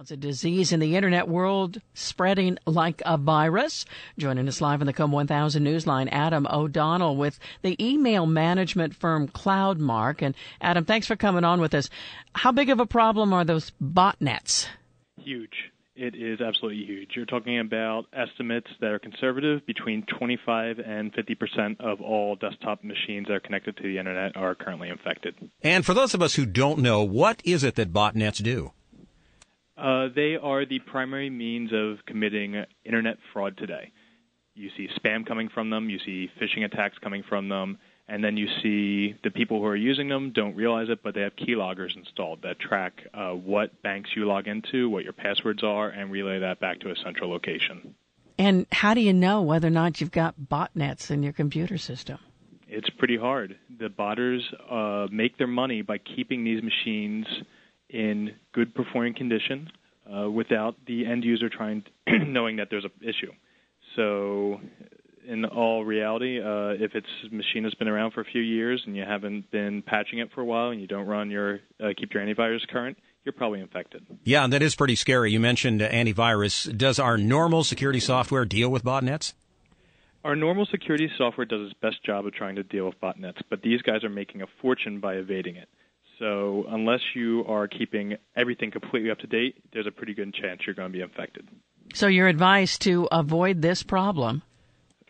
It's a disease in the internet world spreading like a virus. Joining us live on the KOMO 1000 Newsline, Adam O'Donnell with the email management firm Cloudmark. And Adam, thanks for coming on with us. How big of a problem are those botnets? Huge. It is absolutely huge. You're talking about estimates that are conservative. Between 25 and 50% of all desktop machines that are connected to the internet are currently infected. And for those of us who don't know, what is it that botnets do? They are the primary means of committing internet fraud today. You see spam coming from them, you see phishing attacks coming from them, and then you see the people who are using them don't realize it, but they have keyloggers installed that track what banks you log into, what your passwords are, and relay that back to a central location. And how do you know whether or not you've got botnets in your computer system? It's pretty hard. The botters make their money by keeping these machines in good performing condition without the end user knowing that there's an issue. So in all reality, if it's a machine that's been around for a few years and you haven't been patching it for a while and you don't run keep your antivirus current, you're probably infected. Yeah, and that is pretty scary. You mentioned antivirus. Does our normal security software deal with botnets? Our normal security software does its best job of trying to deal with botnets, but these guys are making a fortune by evading it. So unless you are keeping everything completely up to date, there's a pretty good chance you're going to be infected. So your advice to avoid this problem?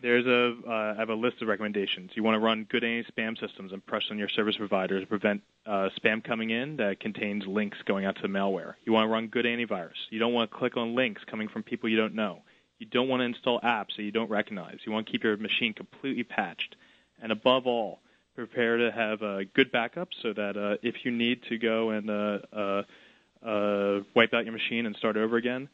I have a list of recommendations. You want to run good anti-spam systems and press on your service provider to prevent spam coming in that contains links going out to the malware. You want to run good antivirus. You don't want to click on links coming from people you don't know. You don't want to install apps that you don't recognize. You want to keep your machine completely patched. And above all, prepare to have a good backup so that if you need to go and wipe out your machine and start over again,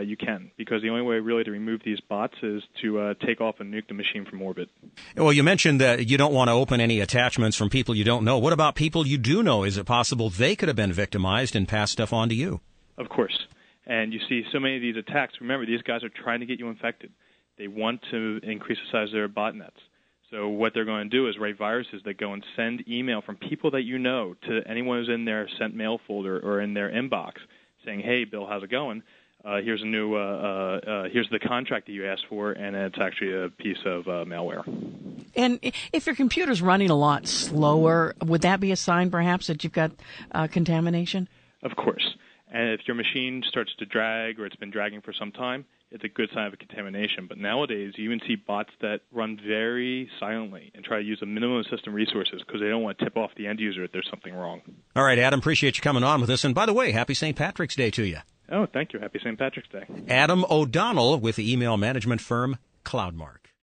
you can, because the only way really to remove these bots is to take off and nuke the machine from orbit. Well, you mentioned that you don't want to open any attachments from people you don't know. What about people you do know? Is it possible they could have been victimized and passed stuff on to you? Of course. And you see so many of these attacks. Remember, these guys are trying to get you infected. They want to increase the size of their botnets. So what they're going to do is write viruses that go and send email from people that you know to anyone who's in their sent mail folder or in their inbox saying, hey, Bill, how's it going? Here's here's the contract that you asked for, and it's actually a piece of malware. And if your computer's running a lot slower, would that be a sign perhaps that you've got contamination? Of course. And if your machine starts to drag or it's been dragging for some time, it's a good sign of a contamination. But nowadays, you even see bots that run very silently and try to use a minimum of system resources because they don't want to tip off the end user if there's something wrong. All right, Adam, appreciate you coming on with us. And by the way, happy St. Patrick's Day to you. Oh, thank you. Happy St. Patrick's Day. Adam O'Donnell with the email management firm Cloudmark.